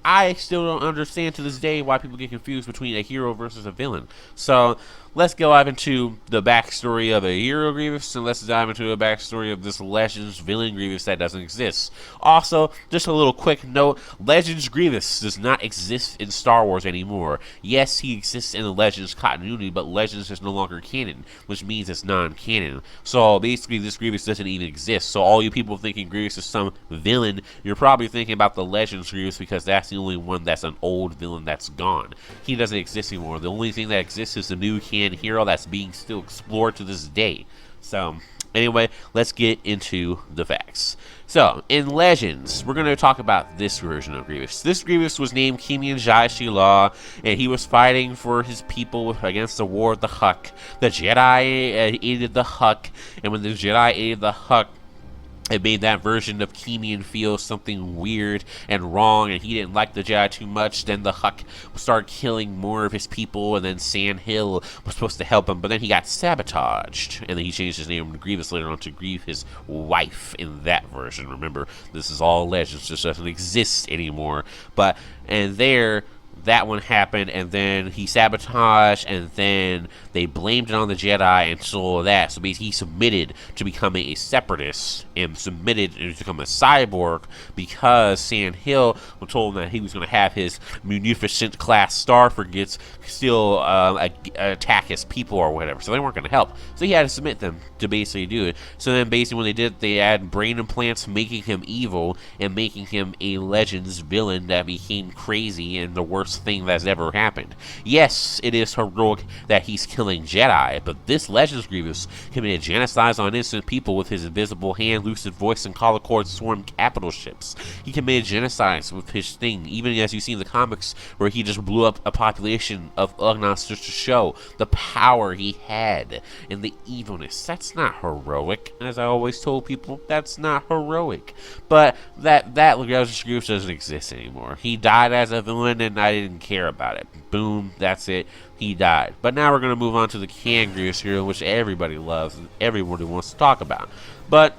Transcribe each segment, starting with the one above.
I still don't understand to this day why people get confused between a hero versus a villain. So let's go dive into the backstory of a hero Grievous, and let's dive into the backstory of this Legends villain Grievous that doesn't exist. Also, just a little quick note, Legends Grievous does not exist in Star Wars anymore. Yes, he exists in the Legends continuity, but Legends is no longer canon, which means it's non-canon. So basically, this Grievous doesn't even exist. So all you people thinking Grievous is some villain, you're probably thinking about the Legends Grievous because that's the only one that's an old villain that's gone. He doesn't exist anymore. The only thing that exists is the new canon hero that's being still explored to this day. So anyway, let's get into the facts. So in Legends, we're going to talk about this version of Grievous. This Grievous was named Kimian Jai Shila, and he was fighting for his people against the war of the Huck. The Jedi aided the Huck, and when the Jedi aided the Huck, it made that version of Kimian feel something weird and wrong, and he didn't like the Jedi too much. Then the Huck started killing more of his people, and then Sand Hill was supposed to help him, but then he got sabotaged, and then he changed his name to Grievous later on to grieve his wife in that version. Remember, this is all Legends, just doesn't exist anymore. That one happened, and then he sabotaged, and then they blamed it on the Jedi and all that. So basically, he submitted to becoming a Separatist and submitted to become a cyborg because Sand Hill told him that he was going to have his munificent class star frigates still attack his people or whatever. So they weren't going to help. So he had to submit them to basically do it. So then basically when they did, they added brain implants, making him evil and making him a Legends villain that became crazy and the worst thing that's ever happened. Yes, it is heroic that he's killing Jedi, but this Legends Grievous committed genocides on innocent people with his invisible hand, lucid voice, and color-coded swarm capital ships. He committed genocides with his thing, even as you see in the comics where he just blew up a population of Ugnaughts just to show the power he had and the evilness. That's not heroic. As I always told people, that's not heroic. But that Legends Grievous doesn't exist anymore. He died as a villain, and I didn't care about it. Boom, that's it. He died. But now we're going to move on to the Canon Grievous hero, which everybody loves and everybody wants to talk about. But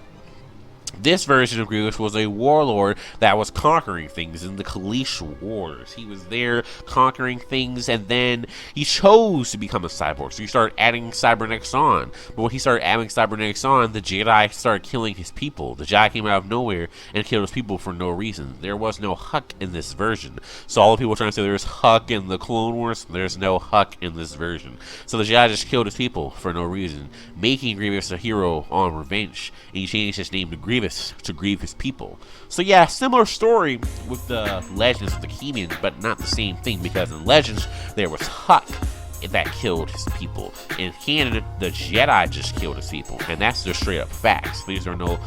this version of Grievous was a warlord that was conquering things in the Kaleesh Wars. He was there conquering things, and then he chose to become a cyborg. So he started adding cybernetics on. But when he started adding cybernetics on, the Jedi started killing his people. The Jedi came out of nowhere and killed his people for no reason. There was no Huck in this version. So all the people trying to say there's Huck in the Clone Wars, there's no Huck in this version. So the Jedi just killed his people for no reason, making Grievous a hero on revenge. And he changed his name to Grievous to grieve his people. So yeah, similar story with the Legends of the Kimians, but not the same thing, because in Legends there was Huck that killed his people. In canon, the Jedi just killed his people, and that's just straight up facts. These are no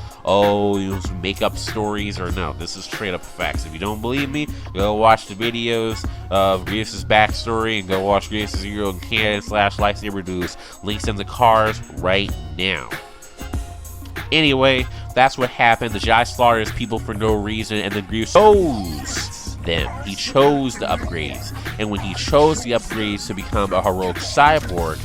make up stories, or no, this is straight up facts. If you don't believe me, go watch the videos of Grievous's backstory and go watch Grievous's hero and canon / lightsaber duels. Links in the cards right now. Anyway, that's what happened. The Jedi slaughtered his people for no reason, and then Grievous chose them. He chose the upgrades. And when he chose the upgrades to become a heroic cyborg,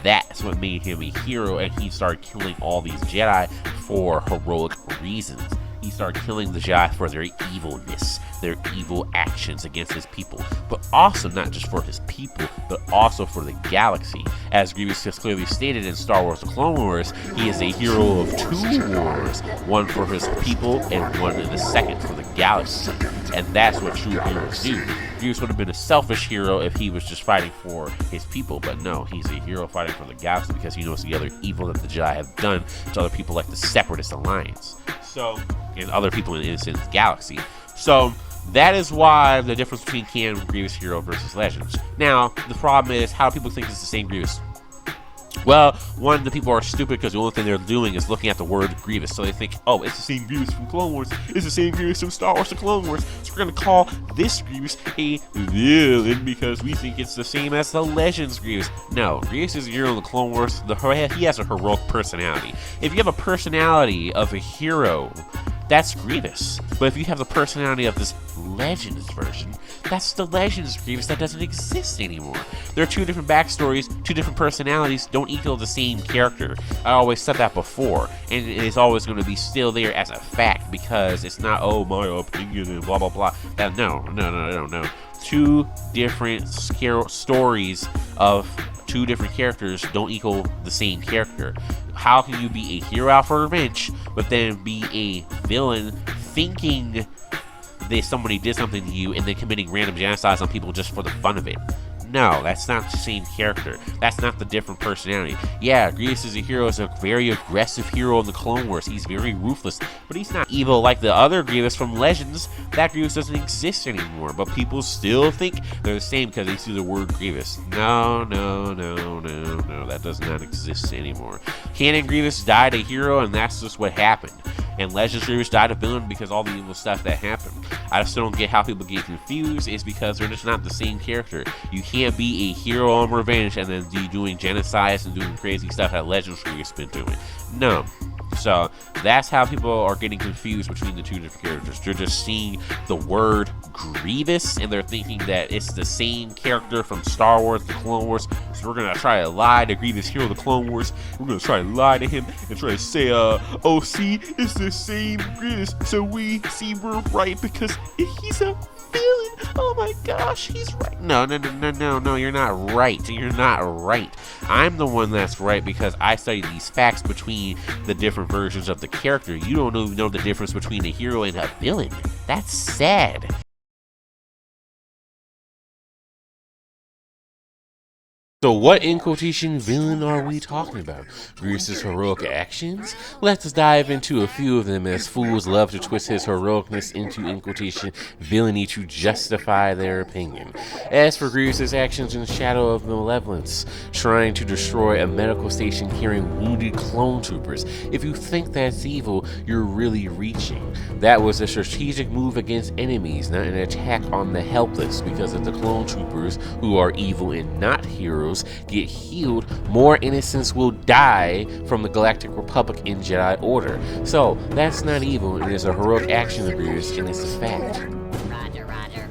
that's what made him a hero, and he started killing all these Jedi for heroic reasons. He started killing the Jedi for their evilness, their evil actions against his people, but also not just for his people, but also for the galaxy. As Grievous has clearly stated in Star Wars: The Clone Wars, he is a hero of two wars, one for his people and one in the second for the galaxy. And that's what true heroes do. Grievous would have been a selfish hero if he was just fighting for his people, but no, he's a hero fighting for the galaxy because he knows the other evil that the Jedi have done to other people, like the Separatist Alliance. So, and other people in the Innocent Galaxy. So that is why the difference between Canon Grievous hero versus Legends. Now, the problem is, how do people think it's the same Grievous? Well, one, the people are stupid because the only thing they're doing is looking at the word Grievous. So they think, oh, it's the same Grievous from Clone Wars. It's the same Grievous from Star Wars: The Clone Wars. So we're going to call this Grievous a villain because we think it's the same as the Legends Grievous. No, Grievous is a hero in the Clone Wars. He has a heroic personality. If you have a personality of a hero, that's Grievous. But if you have the personality of this Legends version, that's the Legends Grievous that doesn't exist anymore. There are two different backstories, two different personalities, don't equal the same character. I always said that before, and it is always going to be still there as a fact, because it's not, oh, my opinion and blah blah blah. No. Two different stories of two different characters don't equal the same character. How can you be a hero out for revenge, but then be a villain thinking that somebody did something to you and then committing random genocides on people just for the fun of it? No, that's not the same character. That's not the different personality. Yeah, Grievous is a hero, is a very aggressive hero in the Clone Wars. He's very ruthless, but he's not evil like the other Grievous from Legends. That Grievous doesn't exist anymore, but people still think they're the same because they see the word Grievous. No, that does not exist anymore. Canon Grievous died a hero, and that's just what happened. And Legends Grievous died a villain because all the evil stuff that happened. I still don't get how people get confused. It's because they're just not the same character. You can't be a hero on revenge and then be doing genocides and doing crazy stuff that Legends Grievous been doing. No. So that's how people are getting confused between the two different characters. They're just seeing the word Grievous and they're thinking that it's the same character from Star Wars, the Clone Wars. So we're gonna try to lie to Grievous hero of the Clone Wars. We're gonna try to lie to him and try to say, oh, see, it's the same Grievous. So we see we're right because he's a villain. Oh my gosh, he's right. No, you're not right. You're not right. I'm the one that's right because I study these facts between the different versions of the character. You don't even know the difference between a hero and a villain. That's sad. So what in quotation villain are we talking about? Grievous's heroic actions? Let's dive into a few of them, as fools love to twist his heroicness into in quotation villainy to justify their opinion. As for Grievous's actions in Shadow of Malevolence, trying to destroy a medical station carrying wounded clone troopers, if you think that's evil, you're really reaching. That was a strategic move against enemies, not an attack on the helpless, because if the clone troopers, who are evil and not heroes, get healed, more innocents will die from the Galactic Republic in Jedi Order. So that's not evil, it is a heroic action of Grievous, and it's a fact. Roger.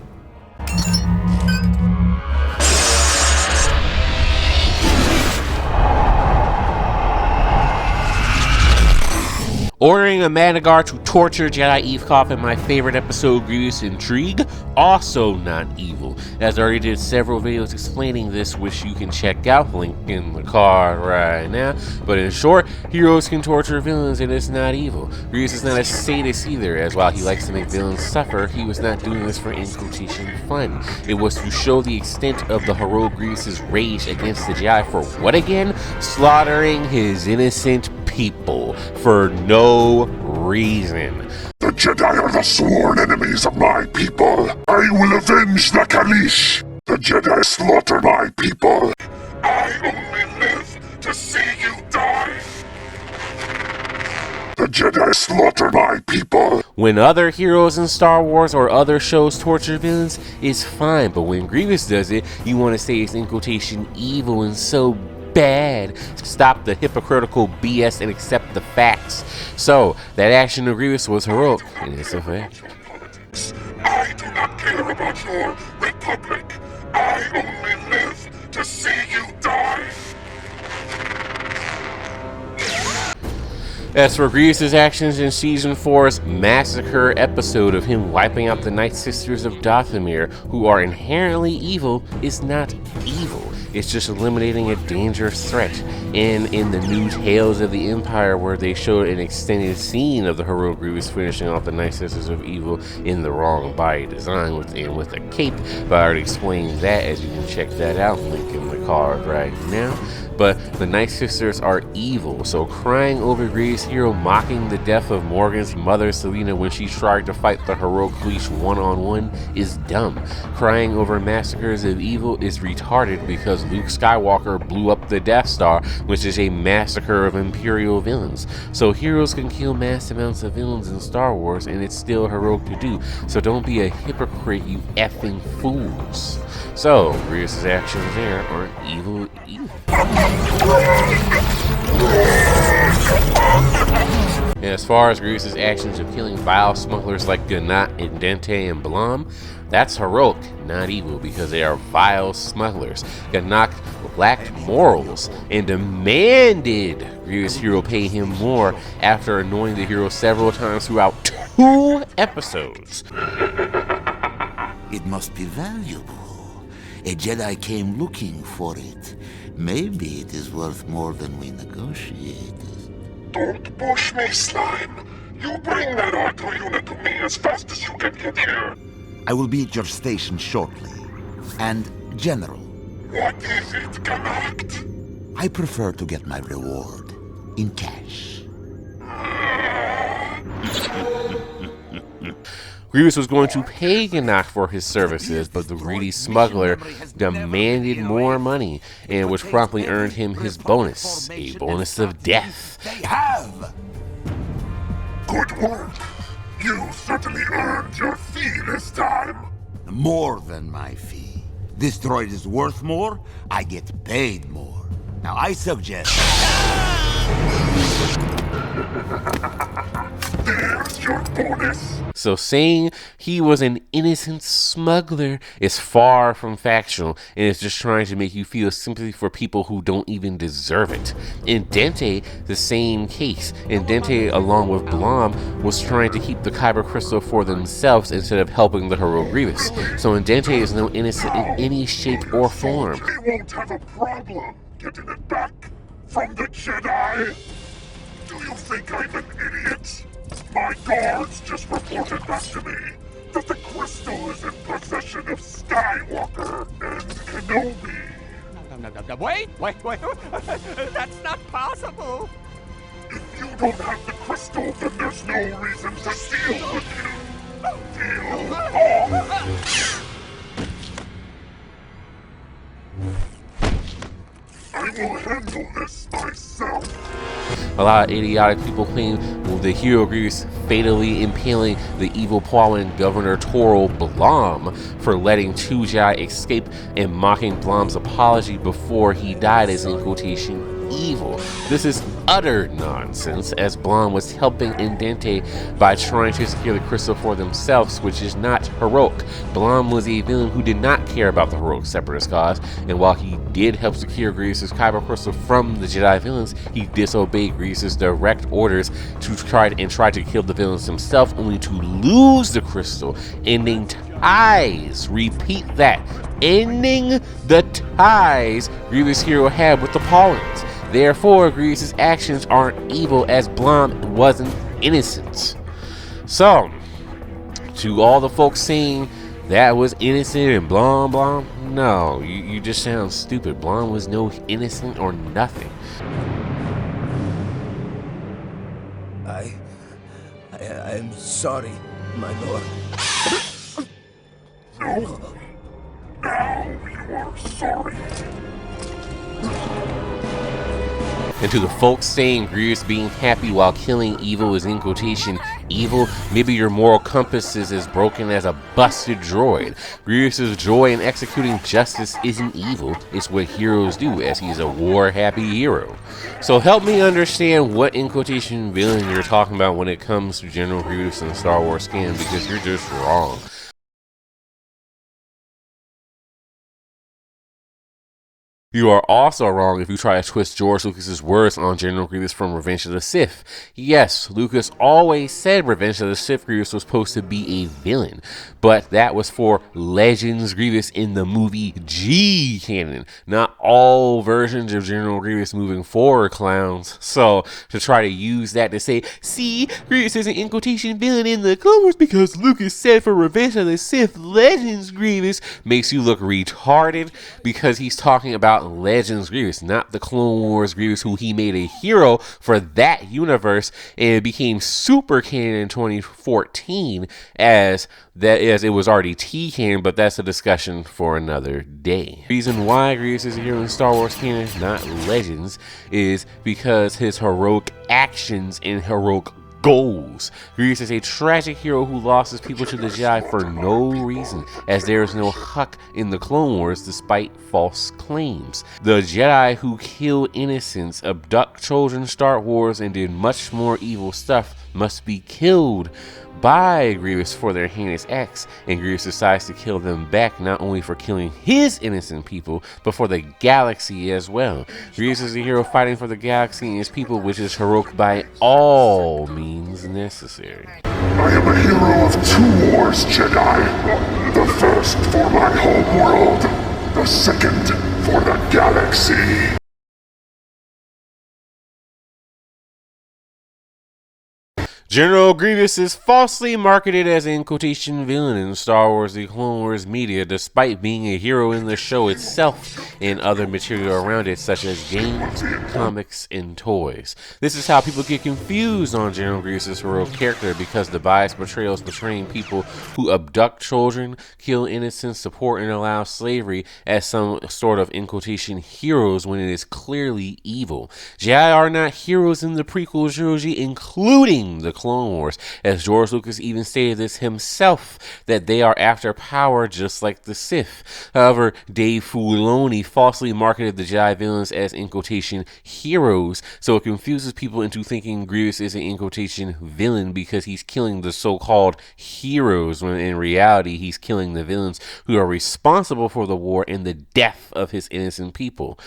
Ordering a Managar to torture Jedi Eve Koff in my favorite episode, Grievous Intrigue, also not evil, as I already did several videos explaining this, which you can check out, link in the card right now. But in short, heroes can torture villains and it's not evil. Grievous is not a sadist either, as while he likes to make villains suffer, he was not doing this for in quotation fun. It was to show the extent of the heroic Grievous's rage against the Jedi for what again? Slaughtering his innocent people for no reason. The Jedi are the sworn enemies of my people. I will avenge the Kalish. The Jedi slaughter my people. I only live to see you die. The Jedi slaughter my people. When other heroes in Star Wars or other shows torture villains, it's fine, but when Grievous does it, you want to say it's in quotation evil and so bad. Stop the hypocritical BS and accept the facts. So, that action of Grievous was heroic, and it's a fact. I do not care about your republic. I only live to see you die. As for Grievous's actions in Season 4's Massacre episode of him wiping out the Night Sisters of Dathomir, who are inherently evil, is not evil. It's just eliminating a dangerous threat. And in the new Tales of the Empire, where they showed an extended scene of the heroic Grievous finishing off the Night Sisters of Evil in the wrong body design with a cape, but I already explained that, as you can check that out, link in the card right now. But the Night Sisters are evil, so crying over Grievous' hero mocking the death of Morgan's mother Selena when she tried to fight the heroic Leash one-on-one is dumb. Crying over massacres of evil is retarded because Luke Skywalker blew up the Death Star, which is a massacre of Imperial villains. So heroes can kill mass amounts of villains in Star Wars, and it's still heroic to do. So don't be a hypocrite, you effing fools. So, Grievous' actions there aren't evil either. And as far as Grievous's actions of killing vile smugglers like Ganat, Indente, and Blom, that's heroic, not evil, because they are vile smugglers. Ganat lacked morals and demanded Grievous hero pay him more after annoying the hero several times throughout 2 episodes. It must be valuable. A Jedi came looking for it. Maybe it is worth more than we negotiated. Don't push me, Slime. You bring that R2 unit to me as fast as you can get here. I will be at your station shortly. And, General. What is it, Connect? I prefer to get my reward in cash. Grievous was going to pay Ganat for his services, but the greedy smuggler demanded more money, and which promptly earned him his bonus, a bonus of death. They have! Good work. You certainly earned your fee this time. More than my fee. This droid is worth more, I get paid more. Now I suggest... There's your bonus. So saying he was an innocent smuggler is far from factual, and is just trying to make you feel sympathy for people who don't even deserve it. In Dente, the same case. In Dente, along with Blom, was trying to keep the Kyber crystal for themselves instead of helping the hero Grievous. So in Dente is no innocent in any shape or form. They won't have a problem getting it back from the Jedi. Do you think I'm an idiot? My guards just reported back to me that the crystal is in possession of Skywalker and Kenobi. No, wait! That's not possible! If you don't have the crystal, then there's no reason to deal with you. Deal off. I will handle this myself. A lot of idiotic people claim the hero Grievous fatally impaling the evil Pauline Governor Toro Blom for letting 2 Jedi escape and mocking Blom's apology before he died as, in quotation, evil. This is utter nonsense, as Blom was helping Indente by trying to secure the crystal for themselves, which is not heroic. Blom was a villain who did not care about the heroic Separatist cause, and while he did help secure Grievous's Kyber crystal from the Jedi villains, he disobeyed Grievous's direct orders to try to kill the villains himself, only to lose the crystal, ending ties. Repeat that. Ending the ties Grievous hero had with the Paulins. Therefore, Grievous's actions aren't evil, as Blom wasn't innocent. So, to all the folks saying that was innocent and Blom, no, you just sound stupid. Blom was no innocent or nothing. I'm sorry, my lord. No. Now you are sorry. And to the folks saying Grievous being happy while killing evil is, in quotation, evil, maybe your moral compass is as broken as a busted droid. Grievous's joy in executing justice isn't evil, it's what heroes do, as he is a war-happy hero. So help me understand what, in quotation, villain you're talking about when it comes to General Grievous and Star Wars canon, because you're just wrong. You are also wrong if you try to twist George Lucas's words on General Grievous from Revenge of the Sith. Yes, Lucas always said Revenge of the Sith Grievous was supposed to be a villain, but that was for Legends Grievous in the movie G canon, not all versions of General Grievous moving forward, clowns. So, to try to use that to say, see, Grievous is an in quotation villain in the Clone Wars because Lucas said for Revenge of the Sith Legends Grievous, makes you look retarded, because he's talking about Legends Grievous, not the Clone Wars Grievous, who he made a hero for that universe, and it became super canon in 2014 as it was already T canon, but that's a discussion for another day. The reason why Grievous is a hero in Star Wars canon, not Legends, is because his heroic actions and heroic goals. Grievous is a tragic hero who lost his people to the Jedi for no reason, as there is no Huck in the Clone Wars despite false claims. The Jedi who kill innocents, abduct children, start wars, and did much more evil stuff must be killed by Grievous for their heinous acts, and Grievous decides to kill them back, not only for killing his innocent people, but for the galaxy as well. Grievous is a hero fighting for the galaxy and his people, which is heroic by all means necessary. I am a hero of two wars, Jedi. The first for my home world, the second for the galaxy. General Grievous is falsely marketed as an in-quotation villain in Star Wars The Clone Wars media, despite being a hero in the show itself and other material around it, such as games, comics, and toys. This is how people get confused on General Grievous' heroic character, because the biased portrayals portraying people who abduct children, kill innocents, support and allow slavery as some sort of in-quotation heroes when it is clearly evil. Jedi are not heroes in the prequel trilogy, including the Clone Wars, as George Lucas even stated this himself, that they are after power just like the Sith. However, Dave Filoni falsely marketed the Jedi villains as in-quotation heroes, so it confuses people into thinking Grievous is an in-quotation villain because he's killing the so-called heroes, when in reality he's killing the villains who are responsible for the war and the death of his innocent people.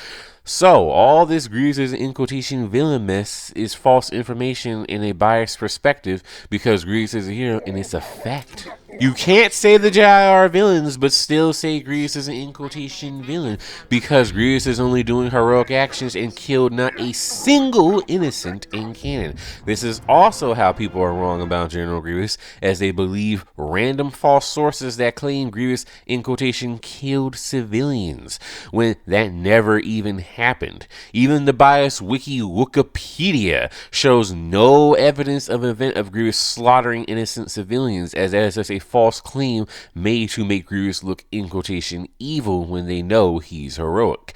So, all this Grievous as an in-quotation villain mess is false information in a biased perspective, because Grievous is a hero and it's a fact. You can't say the Jedi are villains, but still say Grievous is an in-quotation villain, because Grievous is only doing heroic actions and killed not a single innocent in canon. This is also how people are wrong about General Grievous, as they believe random false sources that claim Grievous, in-quotation, killed civilians, when that never even happened. Even the biased wiki Wikipedia shows no evidence of an event of Grievous slaughtering innocent civilians, as that is just a false claim made to make Grievous look, in quotation, evil when they know he's heroic.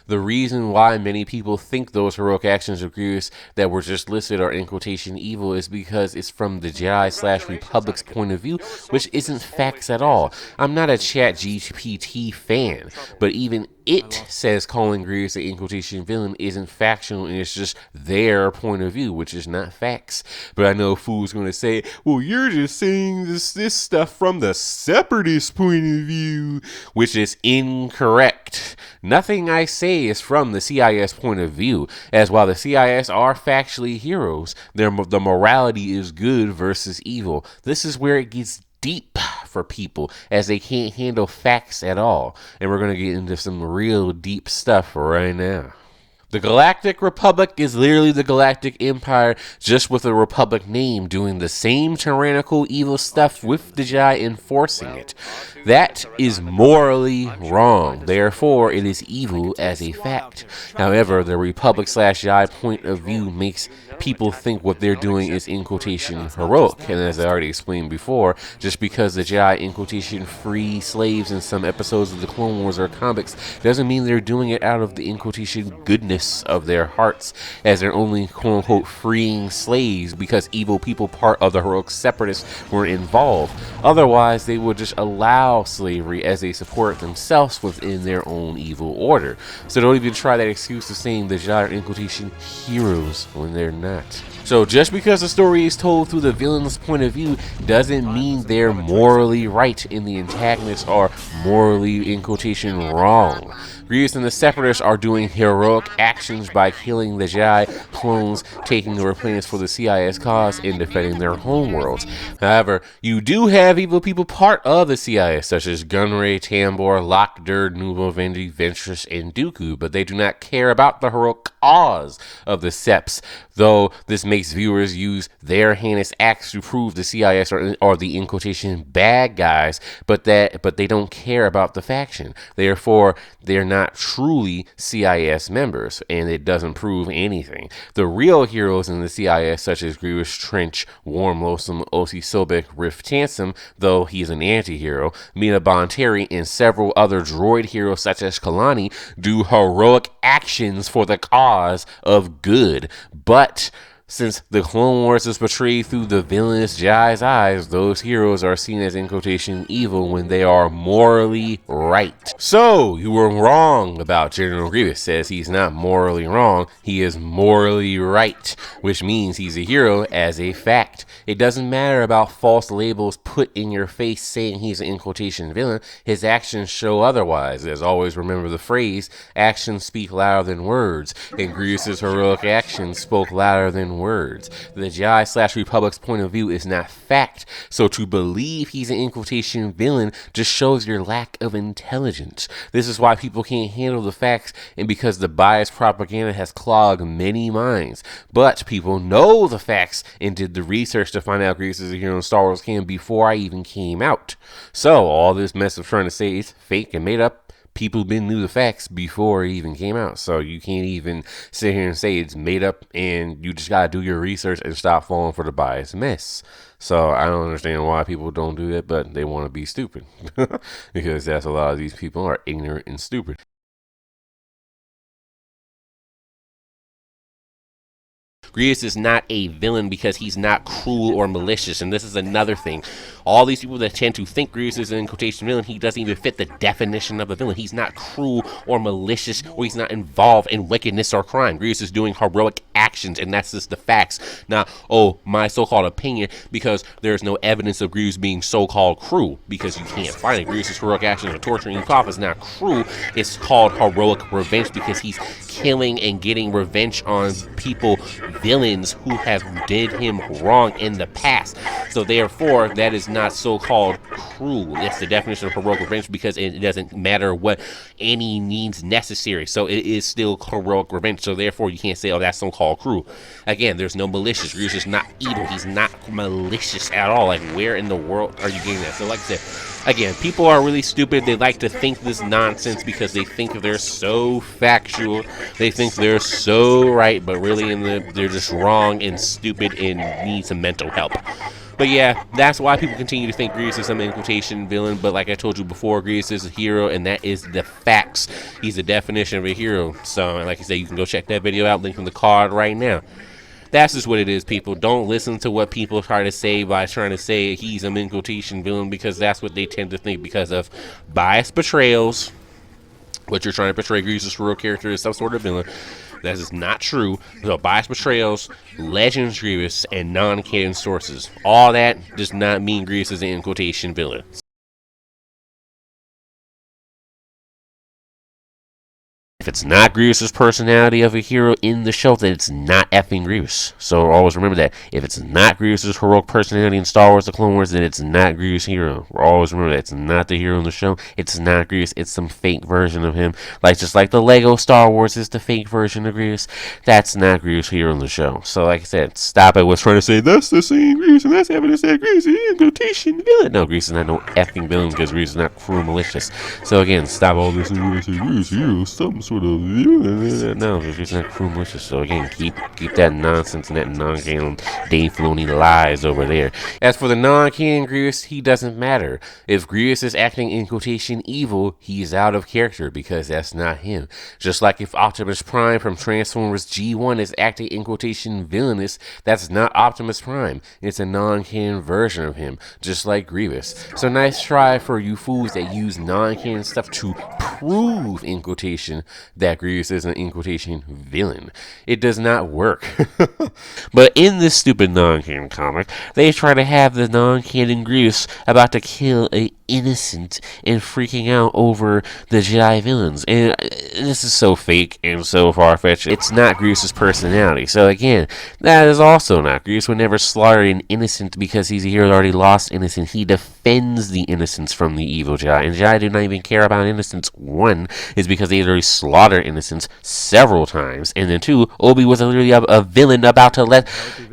The reason why many people think those heroic actions of Grievous that were just listed are, in quotation, evil is because it's from the Jedi/Republic's point of view, which isn't facts at all. I'm not a ChatGPT fan, but even it says calling Grievous an, in quotation, villain isn't factual, and it's just their point of view, which is not facts. But I know fools going to say, well, you're just saying this stuff from the Separatist point of view, which is incorrect. Nothing I say is from the CIS point of view, as while the CIS are factually heroes, the morality is good versus evil. This is where it gets deep for people, as they can't handle facts at all. And we're going to get into some real deep stuff right now. The Galactic Republic is literally the Galactic Empire, just with a Republic name, doing the same tyrannical evil stuff with the Jedi enforcing it. That is morally wrong. Therefore, it is evil as a fact. However, the Republic/Jedi point of view makes people think what they're doing is, in quotation, heroic. And as I already explained before, just because the Jedi, in quotation, free slaves in some episodes of the Clone Wars or comics doesn't mean they're doing it out of the, in quotation, goodness of their hearts, as they're only, quote unquote, freeing slaves because evil people part of the heroic Separatists were involved. Otherwise, they would just allow slavery as they support themselves within their own evil order. So don't even try that excuse of saying the Jedi are, in quotation, heroes when they're not. So just because the story is told through the villain's point of view doesn't mean they're morally right and the antagonists are morally, in quotation, wrong. Grievous and the Separatists are doing heroic actions by killing the Jedi clones, taking over planets for the CIS cause, and defending their homeworlds. However, you do have evil people part of the CIS, such as Gunray, Tambor, Lockdur, Nuvo, Vendi, Ventress, and Dooku, but they do not care about the heroic cause of the Seps. though this makes viewers use their heinous acts to prove the CIS are the in quotation bad guys, but they don't care about the faction. Therefore, they're not truly CIS members, and it doesn't prove anything. The real heroes in the CIS, such as Grievous, Trench, Warm Loathsome, O.C. Sobek, Rift Tansem, though he's an anti-hero, Mina Bonteri, and several other droid heroes such as Kalani do heroic actions for the cause of good. But since the Clone Wars is portrayed through the villainous Jedi's eyes, those heroes are seen as in quotation evil when they are morally right. So, you were wrong about General Grievous. Says he's not morally wrong, he is morally right, which means he's a hero as a fact. It doesn't matter about false labels put in your face saying he's an in quotation villain. His actions show otherwise. As always, remember the phrase, actions speak louder than words, and Grievous's heroic actions spoke louder than words. The Jedi/Republic's point of view is not fact, so to believe he's an in quotation villain just shows your lack of intelligence. This is why people can't handle the facts, and because the biased propaganda has clogged many minds. But people know the facts and did the research to find out Grievous is a hero in Star Wars canon before I even came out. So all this mess of trying to say it's fake and made up, people knew the facts before it even came out. So you can't even sit here and say it's made up, and you just gotta do your research and stop falling for the biased mess. So I don't understand why people don't do that, but they want to be stupid. Because that's a lot of these people are ignorant and stupid. Grievous is not a villain because he's not cruel or malicious, and this is another thing. All these people that tend to think Grievous is an in quotation villain, he doesn't even fit the definition of a villain. He's not cruel or malicious, or he's not involved in wickedness or crime. Grievous is doing heroic actions, and that's just the facts. Not, oh, my so-called opinion, because there's no evidence of Grievous being so-called cruel, because you can't find it. Grievous' heroic actions of torturing Yukov is not cruel. It's called heroic revenge because he's killing and getting revenge on people, villains who have did him wrong in the past. So therefore, that is not so-called cruel. That's the definition of heroic revenge, because it doesn't matter what any means necessary. So it is still heroic revenge. So therefore, you can't say, oh, that's so-called cruel. Again, there's no malicious. Grievous is not evil. He's not malicious at all. Like, where in the world are you getting that? So like I said, again, people are really stupid. They like to think this nonsense because they think they're so factual. They think they're so right, but really they're just wrong and stupid and need some mental help. But yeah, that's why people continue to think Grievous is some in quotation villain. But like I told you before, Grievous is a hero, and that is the facts. He's the definition of a hero. So like I said, you can go check that video out, link in the card right now. That's just what it is, people. Don't listen to what people try to say by trying to say he's an in quotation villain, because that's what they tend to think because of biased portrayals. What you're trying to portray Grievous' real character is some sort of villain. That is not true. So biased portrayals, Legends Grievous, and non-canon sources. All that does not mean Grievous is an in quotation villain. If it's not Grievous' personality of a hero in the show, then it's not effing Grievous. So always remember that. If it's not Grievous' heroic personality in Star Wars The Clone Wars, then it's not Grievous' hero. Always remember that. It's not the hero in the show. It's not Grievous. It's some fake version of him. Just like the Lego Star Wars is the fake version of Grievous. That's not Grievous' hero in the show. So like I said, stop it with trying to say, that's the same Grievous, and that's evidence that Grievous is in quotation villain. No, Grievous is not no effing villain, because Grievous is not cruel malicious. So again, stop all this Grievous hero, some sort of villain. No, Grievous is not cruel malicious. So again, keep that nonsense and that non-canon Dave Filoni lies over there. As for the non-canon Grievous, he doesn't matter. If Grievous is acting in quotation evil, he's out of character, because that's not him. Just like if Optimus Prime from Transformers G1 is acting in quotation villainous, that's not Optimus Prime. It's a non-canon version of him, just like Grievous. So nice try for you fools that use non-canon stuff to prove in quotation that Grievous is an in quotation villain. It does not work. But in this stupid non-canon comic, they try to have the non-canon Grievous about to kill a innocent and freaking out over the Jedi villains. And this is so fake and so far-fetched. It's not Grievous' personality. So again, that is also not. Grievous would never slaughter an innocent because he's a hero that already lost innocent. He defends the innocents from the evil Jedi. And Jedi do not even care about innocence. One is because they already slaughtered slaughter innocents several times. And then 2, Obi was literally a villain about to let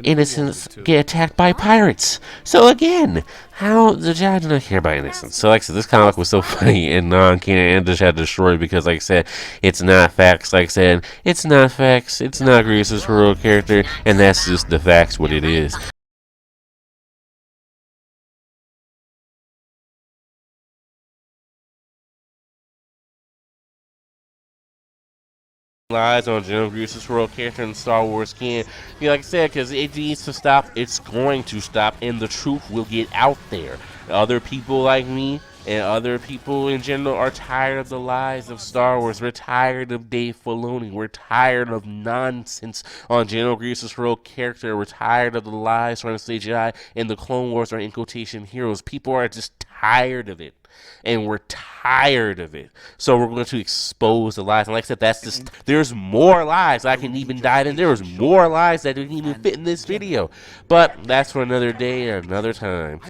innocents get attacked by pirates. So again, how the Jedi do not care about innocents. So like I said, this comic was so funny and non-canon and just had destroyed because like I said, it's not facts. Like I said, it's not facts. It's not Grievous's real character, and that's just the facts what it is. Lies on Canon Grievous' real character in Star Wars canon. Like I said, because it needs to stop, it's going to stop, and the truth will get out there. Other people like me and other people in general are tired of the lies of Star Wars. We're tired of Dave Filoni. We're tired of nonsense on Canon Grievous' real character. We're tired of the lies trying to say Jedi and the Clone Wars are in quotation heroes. People are just tired of it. And we're tired of it. So we're going to expose the lies. And like I said, that's just, there's more lies I can even dive in. There's more lies that didn't even fit in this video. But that's for another day, another time.